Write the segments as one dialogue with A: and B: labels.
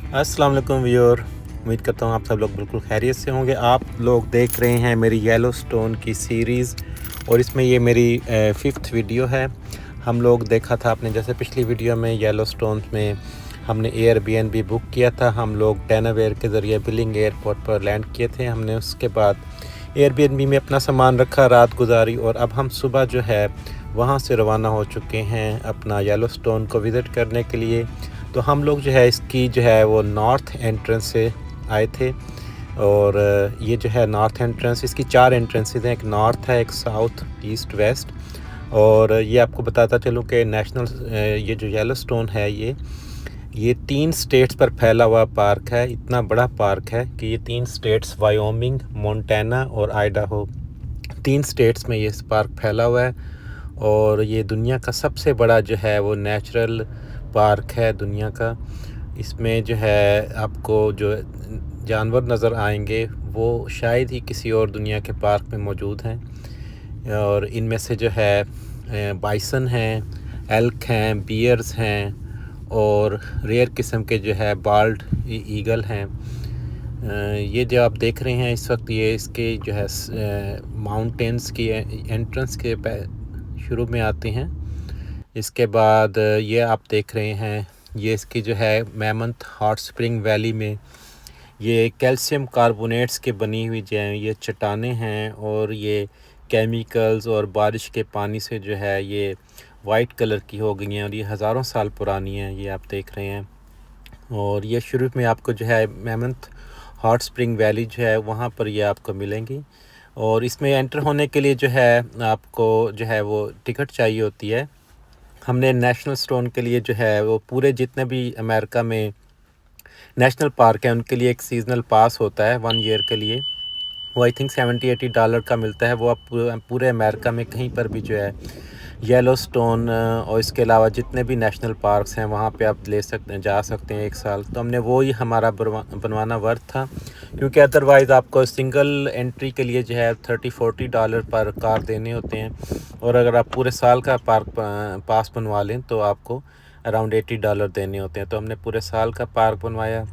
A: अस्सलाम वालेकुम व्यूअर, उम्मीद करता हूँ आप सब लोग बिल्कुल खैरियत से होंगे। आप लोग देख रहे हैं मेरी येलोस्टोन की सीरीज़ और इसमें ये मेरी 5th वीडियो है। हम लोग देखा था आपने, जैसे पिछली वीडियो में येलोस्टोन में हमने एयरबीएनबी बुक किया था। हम लोग डेनावेयर के ज़रिए बिलिंग एयरपोर्ट पर लैंड किए थे। हमने उसके बाद एयरबीएनबी में अपना सामान रखा, रात गुजारी और अब हम सुबह जो है वहाँ से रवाना हो चुके हैं अपना येलोस्टोन को विज़िट करने के लिए। तो हम लोग जो है इसकी जो है वो नॉर्थ एंट्रेंस से आए थे और ये जो है नॉर्थ एंट्रेंस, इसकी 4 एंट्रेंसेस हैं। एक नॉर्थ है, एक साउथ, ईस्ट, वेस्ट। और ये आपको बताता चलूँ कि नेशनल ये जो येलोस्टोन है ये 3 स्टेट्स पर फैला हुआ पार्क है। इतना बड़ा पार्क है कि ये 3 स्टेट्स वायोमिंग, मोंटाना और आइडाहो, 3 स्टेट्स में ये पार्क फैला हुआ है। और ये दुनिया का सबसे बड़ा जो है वो नेचुरल पार्क है दुनिया का। इसमें जो है आपको जो जानवर नज़र आएंगे वो शायद ही किसी और दुनिया के पार्क में मौजूद हैं। और इनमें से जो है बाइसन हैं, एल्क हैं, बियर्स हैं और रेयर किस्म के जो है बाल्ड ईगल हैं। ये जो आप देख रहे हैं इस वक्त, ये इसके जो है माउंटेंस की एंट्रेंस के शुरू में आती हैं। इसके बाद ये आप देख रहे हैं, ये इसकी जो है मैमथ हॉट स्प्रिंग वैली में ये कैल्शियम कार्बोनेट्स के बनी हुई जो है ये चट्टानें हैं और ये केमिकल्स और बारिश के पानी से जो है ये वाइट कलर की हो गई हैं और ये हज़ारों साल पुरानी हैं, ये आप देख रहे हैं। और ये शुरू में आपको जो है मैमथ हॉट स्प्रिंग वैली जो है वहाँ पर ये आपको मिलेंगी। और इसमें एंटर होने के लिए जो है आपको जो है वो टिकट चाहिए होती है। हमने नेशनल स्टोन के लिए जो है वो पूरे जितने भी अमेरिका में नेशनल पार्क हैं उनके लिए एक सीज़नल पास होता है 1 ईयर के लिए। वो आई थिंक $70-80 का मिलता है। वो आप पूरे अमेरिका में कहीं पर भी जो है येलोस्टोन और इसके अलावा जितने भी नेशनल पार्क्स हैं वहाँ पे आप ले सकते हैं, जा सकते हैं 1 साल। तो हमने वो ही हमारा बनवाना वर्थ था, क्योंकि अदरवाइज़ आपको सिंगल एंट्री के लिए जो है $30-40 पर कार देने होते हैं। और अगर आप पूरे साल का पार्क पास बनवा लें तो आपको अराउंड $80 देने होते हैं। तो हमने पूरे साल का पार्क बनवाया।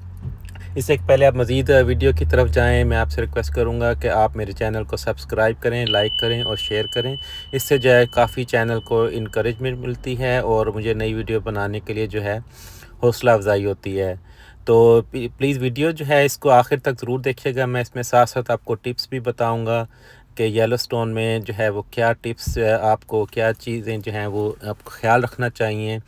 A: इससे एक पहले आप मज़ीद वीडियो की तरफ जाएं, मैं आपसे रिक्वेस्ट करूंगा कि आप मेरे चैनल को सब्सक्राइब करें, लाइक करें और शेयर करें। इससे जो है काफ़ी चैनल को इनकरेजमेंट मिलती है और मुझे नई वीडियो बनाने के लिए जो है हौसला अफजाई होती है। तो प्लीज़ वीडियो जो है इसको आखिर तक ज़रूर देखिएगा। मैं इसमें साथ साथ आपको टिप्स भी बताऊँगा कि येलोस्टोन में जो है वो क्या टिप्स, आपको क्या चीज़ें जो हैं वो आपको ख्याल रखना चाहिए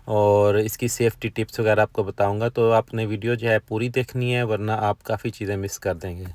A: और इसकी सेफ्टी टिप्स वगैरह आपको बताऊंगा। तो आपने वीडियो जो है पूरी देखनी है, वरना आप काफ़ी चीज़ें मिस कर देंगे।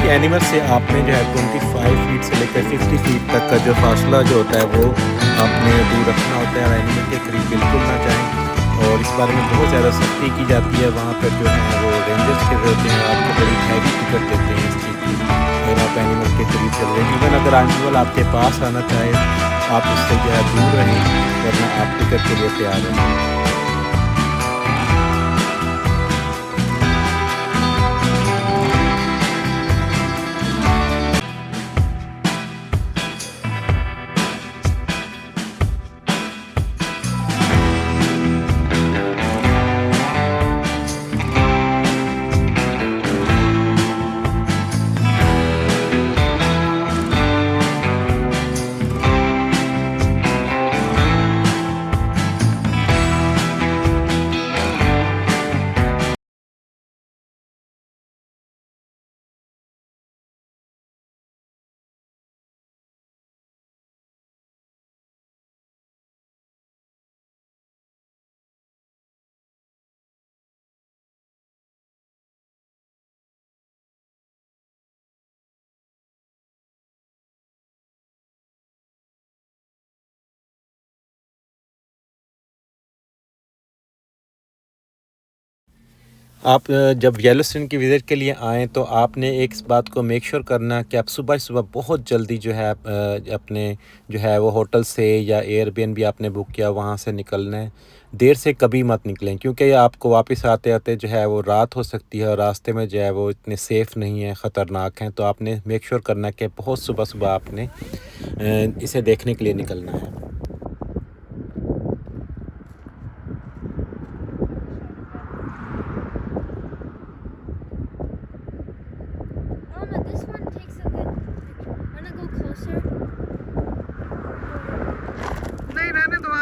A: किसी एनिमल से आपने जो है 25 फीट से लेकर 50 फीट तक का जो फासला जो होता है वो आपने दूर रखना होता है और एनिमल के करीब बिल्कुल ना जाएं। और इस बारे में बहुत ज़्यादा सख्ती की जाती है। वहाँ पर जो है वो रेंजर्स के होते हैं, आपको बड़ी हैवी टिकट देते हैं इस चीज़ की अगर आप एनिमल के करीब चल रहे हैं। इवन अगर एनिमल आपके पास आना चाहे आप उससे जो है दूर रहें, वरना आप टिकट के लिए तैयार रहें। आप जब येलोस्टोन की विज़िट के लिए आएँ तो आपने एक इस बात को मेक श्योर करना कि आप सुबह-सुबह बहुत जल्दी जो है अपने जो है वो होटल से या एयरबीएनबी आपने बुक किया वहाँ से निकलना है। देर से कभी मत निकलें क्योंकि आपको वापस आते-आते जो है वो रात हो सकती है और रास्ते में जो है वो इतने सेफ़ नहीं है, ख़तरनाक हैं। तो आपने मेक श्योर करना कि बहुत सुबह-सुबह आपने इसे देखने के लिए निकलना है।
B: Mama, this one takes a good picture. Wanna go closer?
C: नहीं रहने दो।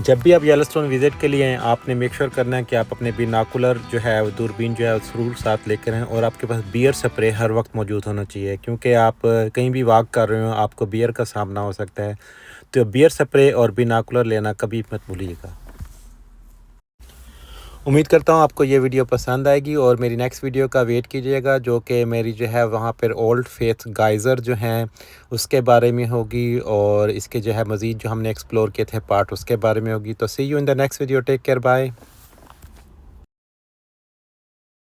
A: जब भी आप येलोस्टोन विज़िट के लिए आएँ, आपने मेक श्योर करना है कि आप अपने बिनॉकुलर जो है, वो दूरबीन जो है, ज़रूर साथ लेकर आएँ और आपके पास बियर स्प्रे हर वक्त मौजूद होना चाहिए क्योंकि आप कहीं भी वॉक कर रहे हो, आपको बियर का सामना हो सकता है। तो बियर स्प्रे और बिनॉकुलर लेना कभी मत भूलिएगा। उम्मीद करता हूँ आपको ये वीडियो पसंद आएगी और मेरी नेक्स्ट वीडियो का वेट कीजिएगा जो कि मेरी जो है वहाँ पर ओल्ड फेथ गाइज़र जो हैं उसके बारे में होगी और इसके जो है मज़ीद जो हमने एक्सप्लोर किए थे पार्ट उसके बारे में होगी। तो see you in the next video, take care, bye.